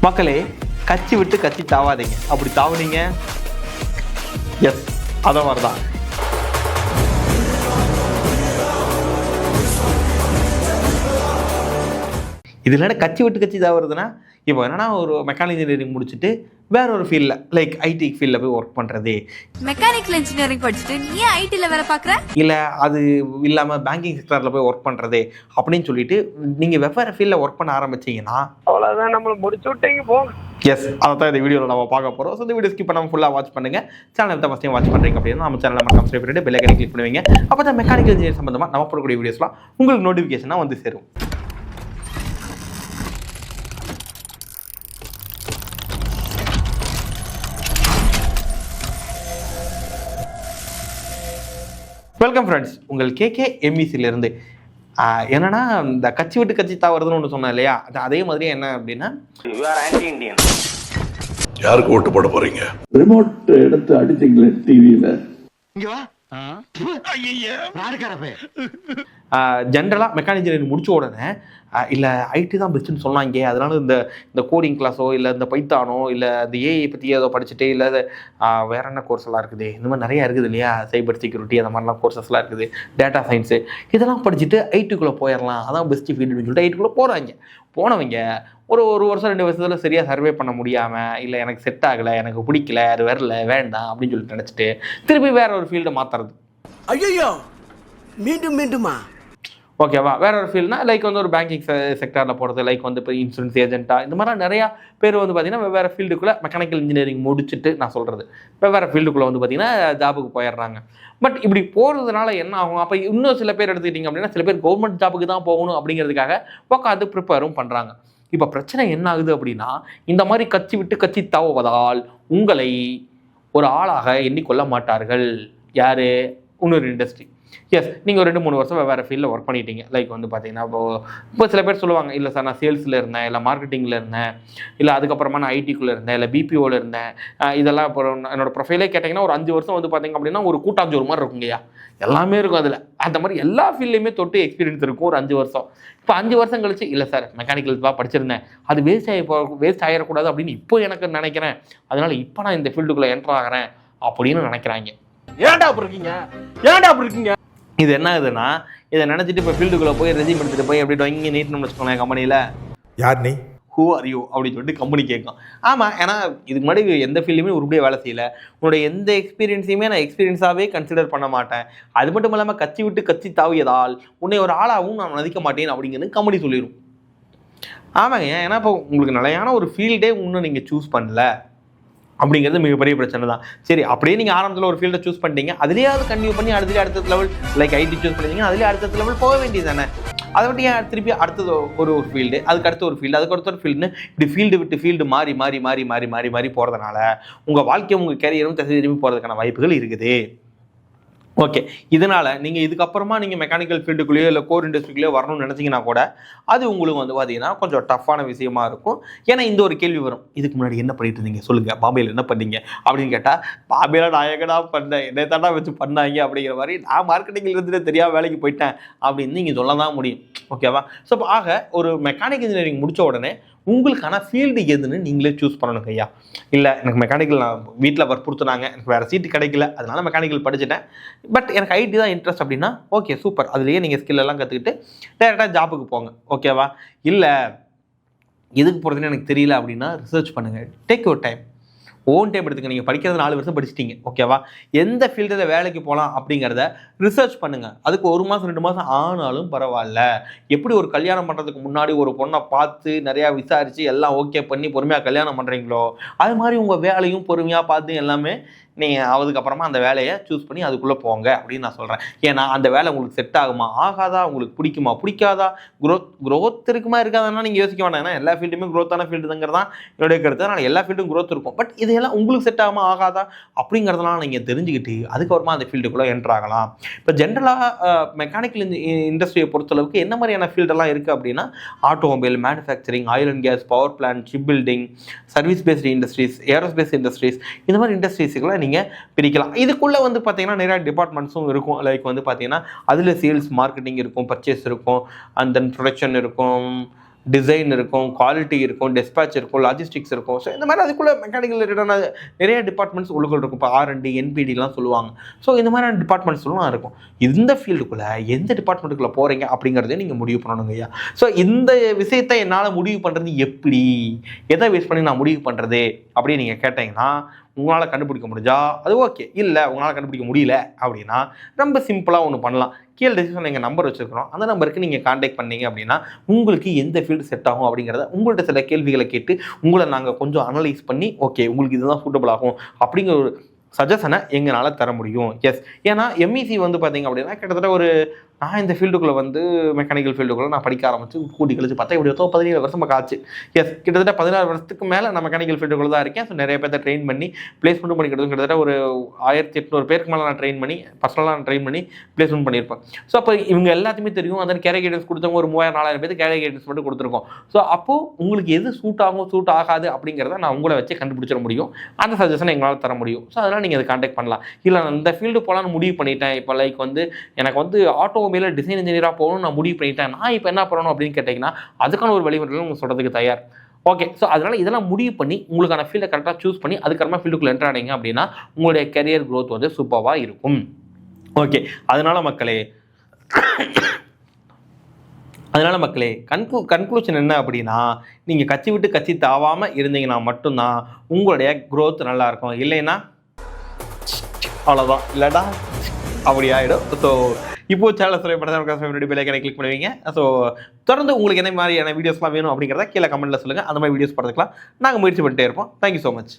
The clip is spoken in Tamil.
மக்களே, கட்சி விட்டு கட்சி தாவாதீங்க. அப்படி தாவுனீங்க எஸ் அத மாதிரிதான். இதில் என்ன கட்சி விட்டு கட்சி தாவறதுன்னா, இப்போ என்னன்னா ஒரு மெக்கானிக்கல் இன்ஜினியரிங் முடிச்சுட்டு வேற ஒரு ஃபீல்டில் லைக் ஐடி ஃபீல்டில் போய் ஒர்க் பண்ணுறது. மெக்கானிக்கல் இன்ஜினியரிங் படிச்சுட்டு நீ ஐடியில் வேலை பார்க்குற, இல்லை அது இல்லாமல் பேங்கிங் செக்டரில் போய் ஒர்க் பண்ணுறது அப்படின்னு சொல்லிட்டு நீங்கள் வெவ்வேறு ஃபீல்டில் ஒர்க் பண்ண ஆரம்பிச்சிங்கன்னா அவ்வளோதான், நம்மளை முடிச்சு விட்டீங்க போங்க. எஸ் அதை தான் இந்த வீடியோவில் நம்ம பார்க்க போகிறோம். ஸோ இந்த வீடியோ ஸ்கிப் பண்ணாமல் ஃபுல்லாக வாட்ச் பண்ணுங்கள். சேனல் தான் ஃபஸ்ட் டைம் வாட்ச் பண்ணுறீங்க அப்படின்னா நம்ம சேனலை மறக்காம சப்ஸ்கிரைப் பண்ணிட்டு பெல் ஐகானை கிளிக் பண்ணுவீங்க. அப்போ தான் மெக்கானிக்கல் இன்ஜினியர் சம்பந்தமாக நம்ம போடக்கூடிய வீடியோஸ்லாம் உங்களுக்கு நோட்டிஃபிகேஷனாக வந்து சேரும். வெல்கம் ஃப்ரெண்ட்ஸ், உங்கள் KKMEC-லேருந்து. என்னன்னா இந்த கட்சி விட்டு கட்சி தாவறதுன்னு ஒன்று சொன்னேன் இல்லையா, அது அதே மாதிரி என்ன அப்படின்னா யாருக்கு ஓட்டு போட போறீங்க? ரிமோட் எடுத்து அடிச்சிங்களே டிவியில. ஜென்ரலாக மெக்கானிக்கல் இன்ஜினியரிங் முடிச்ச உடனே இல்லை ஐடி தான் பெஸ்ட்டுன்னு சொன்னாங்க, அதனால இந்த கோடிங் கிளாஸோ இல்லை இந்த பைத்தானோ இல்லை இந்த ஏஐ பற்றி ஏதோ படிச்சுட்டு இல்லை வேற என்ன கோர்ஸ் எல்லாம் இருக்குது, இந்த மாதிரி நிறையா இருக்குது இல்லையா, சைபர் செக்யூரிட்டி அந்த மாதிரிலாம் கோர்சஸ்லாம் இருக்குது, டேட்டா சயின்ஸு இதெல்லாம் படிச்சுட்டு ஐடிக்குள்ளே போயிடலாம், அதான் பெஸ்ட்டு ஃபீல்டுன்னு சொல்லிட்டு ஐடிக்குள்ளே போனவங்க ஒரு வருஷம் 2 வருஷத்தில் சரியாக சர்வே பண்ண முடியாமல் இல்லை எனக்கு செட் ஆகலை, எனக்கு பிடிக்கல, அது வரல, வேண்டாம் அப்படின்னு சொல்லிட்டு நினச்சிட்டு திருப்பி வேற ஒரு ஃபீல்டை மாற்றுறது. ஐயோ மீண்டுமா ஓகேவா, வேற ஒரு ஃபீல்ட்னா லைக் வந்து ஒரு பேங்கிங் செக்டரில் போகிறது, லைக் வந்து இப்போ இன்சூரன்ஸ் ஏஜென்ட்டாக இந்த மாதிரிலாம் நிறையா பேர் வந்து பார்த்திங்கன்னா வெவ்வேறு ஃபீல்டுக்குள்ளே மெக்கானிக்கல் இன்ஜினியரிங் முடிச்சுட்டு நான் சொல்கிறது வெவ்வேறு ஃபீல்டுக்குள்ளே வந்து பார்த்திங்கன்னா ஜாபுக்கு போயிடுறாங்க. பட் இப்படி போகிறதுனால என்ன ஆகும், அப்போ இன்னும் சில பேர் எடுத்துக்கிட்டிங்க அப்படின்னா சில பேர் கவர்மெண்ட் ஜாபுக்கு தான் போகணும் அப்படிங்கிறதுக்காக உட்காந்து ப்ரிப்பேரும் பண்ணுறாங்க. இப்போ பிரச்சனை என்ன ஆகுது அப்படின்னா, இந்த மாதிரி கட்சி விட்டு கட்சி தாவுவதால் உங்களை ஒரு ஆளாக எண்ணிக்கொள்ள மாட்டார்கள். யார்? இன்னொரு இண்டஸ்ட்ரி. எஸ், நீங்கள் ஒரு 2-3 வருஷம் வேறு ஃபீல்டில் ஒர்க் பண்ணிட்டீங்க. லைக் வந்து பார்த்தீங்கன்னா இப்போ சில பேர் சொல்லுவாங்க, இல்லை சார் நான் சேல்ஸில் இருந்தேன், இல்லை மார்க்கெட்டிங்கில் இருந்தேன், இல்லை அதுக்கப்புறமா நான் ஐடிக்குள்ளே இருந்தேன், இல்லை பிபிஓவில் இருந்தேன். இதெல்லாம் இப்போ என்னோட ப்ரொஃபைலே கேட்டிங்கன்னா ஒரு 5 வருஷம் வந்து பார்த்தீங்க அப்படின்னா ஒரு கூட்டாஞ்சோறு மாதிரி இருக்குங்கய்யா, எல்லாமே இருக்கும் அதில். அந்த மாதிரி எல்லா ஃபீல்ட்லேயுமே தொட்டு எக்ஸ்பீரியன்ஸ் இருக்கும் ஒரு 5 வருஷம். இப்போ 5 வருஷம் கழிச்சு இல்லை சார் மெக்கானிக்கல் தான் படிச்சிருந்தேன், அது வேஸ்ட் ஆகிடக்கூடாது அப்படின்னு இப்போ எனக்கு நினைக்கிறேன், அதனால் இப்போ நான் இந்த ஃபீல்டுக்குள்ளே என்டர் ஆகிறேன் அப்படின்னு நினைக்கிறாங்க. ஏன்டா அப்படி இருக்கீங்க? இது என்ன ஆகுதுன்னா, இதை நினச்சிட்டு இப்போ ஃபீல்டுக்குள்ளே போய் ரெசியூம் எடுத்துகிட்டு போய் எப்படி இங்கே நீட்டணும்னு வச்சுக்கோங்களேன் கம்பெனியில். யார் நீ? ஹூ ஆர் யூ அப்படின்னு சொல்லிட்டு கம்பெனி கேட்கும். ஆமாம், ஏன்னா இதுக்கு முன்னாடி எந்த ஃபீல்டுமே உருப்படியாக வேலை செய்யலை, உன்னோட எந்த எக்ஸ்பீரியன்ஸையுமே நான் எக்ஸ்பீரியன்ஸாகவே கன்சிடர் பண்ண மாட்டேன், அது மட்டும் இல்லாமல் கட்சி விட்டு கட்சி தாவியதால் உன்னை ஒரு ஆளாகவும் நான் மதிக்க மாட்டேன் அப்படிங்கிறது கம்பெனி சொல்லிடும். ஆமாங்க, ஏன்னா இப்போ உங்களுக்கு நிலையான ஒரு ஃபீல்டே இன்னும் நீங்கள் சூஸ் பண்ணல அப்படிங்கிறது மிகப்பெரிய பிரச்சனை தான். சரி, அப்படியே நீங்கள் ஆரம்பத்தில் ஒரு ஃபீல்டை சூஸ் பண்ணிட்டீங்க, அதுலேயே அது கண்டினியூ பண்ணி அடுத்த லெவல் லைக் ஐடி சூஸ் பண்ணிட்டீங்க, அதுலேயே அடுத்த லெவல் போக வேண்டியது தானே. அதை விட்டு ஏன் திருப்பி அடுத்தது ஒரு ஃபீல்டு, அதுக்கு அடுத்த ஒரு ஃபீல்டு, அதுக்கு அடுத்த ஒரு ஃபீல்டுன்னு இப்படி ஃபீல்டு விட்டு ஃபீல்டு மாறி போகிறதுனால உங்கள் வாழ்க்கையும் உங்கள் கேரியரும் திசை திரும்பி போகிறதுக்கான வாய்ப்புகள் இருக்குது. ஓகே, இதனால் நீங்கள் இதுக்கப்புறமா நீங்கள் மெக்கானிக்கல் ஃபீல்டுக்குள்ளேயோ இல்லை கோர் இண்டஸ்ட்ரிக்குள்ளேயோ வரணும்னு நினச்சிங்கன்னா கூட அது உங்களுக்கு வந்து பார்த்தீங்கன்னா கொஞ்சம் டஃப்பான விஷயமா இருக்கும். ஏன்னா இந்த ஒரு கேள்வி வரும், இதுக்கு முன்னாடி என்ன பண்ணிட்டு இருந்தீங்க சொல்லுங்கள், பாம்பேயில் என்ன பண்ணீங்க அப்படின்னு கேட்டால், பாம்பேயில் நான் எங்கடா பண்ணேன், என்னை தாண்டா வச்சு பண்ணாங்க அப்படிங்கிற மாதிரி, நான் மார்க்கெட்டிங்கில் இருந்துட்டு தெரியாமல் வேலைக்கு போயிட்டேன் அப்படின்னு நீங்கள் சொல்ல தான் முடியும். ஓகேவா? ஸோ ஆக ஒரு மெக்கானிக்கல் இன்ஜினியரிங் முடித்த உடனே உங்களுக்கான ஃபீல்டு எதுன்னு நீங்களே சூஸ் பண்ணணும் ஐயா. இல்லை எனக்கு மெக்கானிக்கல் நான் வீட்டில் வற்புறுத்துனாங்க, எனக்கு வேறு சீட்டு கிடைக்கல, அதனால மெக்கானிக்கல் படிச்சுட்டேன், பட் எனக்கு ஐடி தான் இன்ட்ரெஸ்ட் அப்படின்னா ஓகே சூப்பர், அதுலேயே நீங்கள் ஸ்கில்லெல்லாம் கற்றுக்கிட்டு டேரெக்டாக ஜாபுக்கு போங்க. ஓகேவா? இல்லை எதுக்கு போகிறதுன்னு எனக்கு தெரியல அப்படின்னா ரிசர்ச் பண்ணுங்கள், take your time, own time எடுத்துக்க. நீங்கள் படிக்கிறது 4 வருஷம் படிச்சிட்டிங்க, ஓகேவா? எந்த ஃபீல்டில் வேலைக்கு போகலாம் அப்படிங்கிறத ரிசர்ச் பண்ணுங்கள். அதுக்கு 1 மாதம் 2 மாதம் ஆனாலும் பரவாயில்ல. எப்படி ஒரு கல்யாணம் பண்ணுறதுக்கு முன்னாடி ஒரு பொண்ணை பார்த்து நிறையா விசாரித்து எல்லாம் ஓகே பண்ணி பொறுமையாக கல்யாணம் பண்ணுறீங்களோ, அது மாதிரி உங்கள் வேலையும் பொறுமையாக பார்த்து எல்லாமே நீங்கள் அதுக்கப்புறமா அந்த வேலையை சூஸ் பண்ணி அதுக்குள்ளே போங்க அப்படின்னு நான் சொல்கிறேன். ஏன்னா அந்த வேலை உங்களுக்கு செட் ஆகுமா ஆகாதா, உங்களுக்கு பிடிக்குமா பிடிக்காதா, க்ரோத் இருக்குமா இருக்காதுன்னா நீங்கள் யோசிக்க வேண்டாம். ஏன்னா எல்லா ஃபீல்டுமே க்ரோத்தான ஃபீல்டுங்கிறது தான் என்னுடைய கருத்து. அதனால் எல்லா ஃபீல்டும் க்ரோத் இருக்கும், பட் இதெல்லாம் உங்களுக்கு செட் ஆகுமா ஆகாதா அப்படிங்கிறதெல்லாம் நீங்கள் தெரிஞ்சுக்கிட்டு அதுக்கப்புறமா அந்த ஃபீல்டுக்குள்ளே என்ட்ரு ஆகலாம். இப்போ ஜென்ரலாக மெக்கானிக்கல் இண்டஸ்ட்ரியை பொறுத்தளவுக்கு என்ன மாதிரியான ஃபீல்டெல்லாம் இருக்குது அப்படின்னா, automobile, manufacturing, oil and gas, power plant, ship building, service based industries, aerospace industries, இந்த மாதிரி இண்டஸ்ட்ரீஸுக்கெல்லாம் நீங்கள் பிரிக்கலாம். இதுக்குள்ளே வந்து பார்த்தீங்கன்னா நிறையா டிபார்ட்மெண்ட்ஸும் இருக்கும். லைக் வந்து பார்த்தீங்கன்னா அதில் சேல்ஸ், மார்க்கெட்டிங் இருக்கும், பர்ச்சேஸ் இருக்கும், அண்ட் தென் ப்ரொடக்ஷன் இருக்கும், டிசைன் இருக்கும், குவாலிட்டி இருக்கும், டெஸ்பேச் இருக்கும், லாஜிஸ்டிக்ஸ் இருக்கும். ஸோ இந்த மாதிரி அதுக்குள்ளே மெக்கானிக்கல் ரிலேட்டடான நிறைய டிபார்ட்மெண்ட்ஸ் உள்ளுக்குள்ள இருக்கும். இப்போ R&D, NPDலாம் சொல்லுவாங்க. ஸோ இந்த மாதிரியான டிபார்ட்மெண்ட்ஸ்லாம் இருக்கும். இந்த ஃபீல்டுக்குள்ளே எந்த டிபார்ட்மெண்ட்டுக்குள்ளே போகிறீங்க அப்படிங்கிறதே நீங்கள் முடிவு பண்ணணுங்க ஐயா. ஸோ இந்த விஷயத்தை என்னால் முடிவு பண்ணுறது எப்படி, எதை பேஸ் பண்ணி நான் முடிவு பண்ணுறது அப்படின்னு நீங்கள் கேட்டிங்கன்னா, உங்களால் கண்டுபிடிக்க முடிஞ்சா அது ஓகே. இல்லை உங்களால் கண்டுபிடிக்க முடியல அப்படின்னா ரொம்ப சிம்பிளாக ஒன்று பண்ணலாம். கீழே டிஸ்கிரிப்ஷனில் எங்கள் நம்பர் வச்சுருக்கிறோம். அந்த நம்பருக்கு நீங்கள் காண்டாக்ட் பண்ணீங்க அப்படின்னா உங்களுக்கு எந்த ஃபீல்டு செட் ஆகும் அப்படிங்கிறத உங்கள்கிட்ட சில கேள்விகளை கேட்டு உங்களை நாங்கள் கொஞ்சம் அனலைஸ் பண்ணி ஓகே உங்களுக்கு இதுதான் சூட்டபிள் ஆகும் அப்படிங்கிற ஒரு சஜஷனை எங்களால் தர முடியும். எஸ், ஏன்னா MEC வந்து பார்த்தீங்க அப்படின்னா கிட்டத்தட்ட ஒரு நான் இந்த ஃபீல்டுக்குள்ளே வந்து மெக்கானிக்கல் ஃபீல்டுக்குள்ளே நான் படிக்க ஆரம்பிச்சு கூட்டி கழிச்சு பார்த்தா இப்படி 17 வருஷமாக ஆச்சு. எஸ், கிட்டத்தட்ட 16 வருஷத்துக்கு மேலே நான் மெக்கானிக்கல் ஃபீல்டுக்குள்ளே தான் இருக்கேன். ஸோ நிறைய பேர்த்த ட்ரெயின் பண்ணி பிளேஸ்மெண்ட் பண்ணிக்கிறது கிட்டத்தட்ட ஒரு 1800 பேருக்கு மேலே நான் ட்ரெயின் பண்ணி பர்சனலாக நான் ட்ரெயின் பண்ணி பிளேஸ்மெண்ட் பண்ணியிருப்பேன். ஸோ அப்போ இவங்க எல்லாத்தையுமே தெரியும். அதன் கேரியர் கைடன்ஸ் கொடுத்தவங்க ஒரு 3000-4000 பேருக்கு கேரியர் கைடன்ஸ் மட்டும் கொடுத்துருக்கோம். ஸோ அப்போது உங்களுக்கு எது சூட் ஆகும் சூட் ஆகாது அப்படிங்கிறத நான் உங்களை வச்சு கண்டுபிடிச்சிட முடியும். அந்த சஜஷனை எங்களால் தர முடியும். ஸோ அதனால் நீங்கள் அதை காண்டாக்ட் பண்ணலாம். இல்லை நான் இந்த ஃபீல்டு போகலான்னு முடிவு பண்ணிட்டேன். இப்போ லைக் வந்து எனக்கு வந்து ஆட்டோமொபைலில் டிசைன் இன்ஜினியராக போகணும்னு நான் முடிவு பண்ணிட்டேன். நான் இப்போ என்ன பண்ணணும் அப்படின்னு கேட்டிங்கன்னா அதுக்கான ஒரு வழிமுறைகள் உங்களுக்கு சொல்கிறதுக்கு தயார். ஓகே, ஸோ அதனால் இதெல்லாம் முடிவு பண்ணி உங்களுக்கான ஃபீல்டை கரெக்டாக சூஸ் பண்ணி அதுக்கப்புறமா ஃபீல்டுக்குள்ளே என்டர் ஆனீங்க அப்படின்னா உங்களுடைய கரியர் க்ரோத் வந்து சூப்பராக இருக்கும். ஓகே, அதனால் மக்களே கன்க்ளூஷன் என்ன அப்படின்னா, நீங்கள் கட்சி விட்டு கட்சி தாவாமல் இருந்தீங்கன்னா மட்டும்தான் உங்களுடைய க்ரோத் நல்லாயிருக்கும். இல்லைன்னா அவ்வளோதான், இல்லைடா அப்படி ஆகிடும். ஸோ இப்போ சேனல் சொல்லப்பட்ட பெல்லைக்கனை கிளிக் பண்ணுவீங்க. ஸோ தொடர்ந்து உங்களுக்கு என்ன மாதிரியான வீடியோஸ்லாம் வேணும் அப்படிங்கிறத கீழே கமெண்ட்டில் சொல்லுங்கள். அந்த மாதிரி வீடியோஸ் போகிறதுக்குலாம் நாங்கள் முயற்சி பண்ணிட்டே இருப்போம். Thank you so much.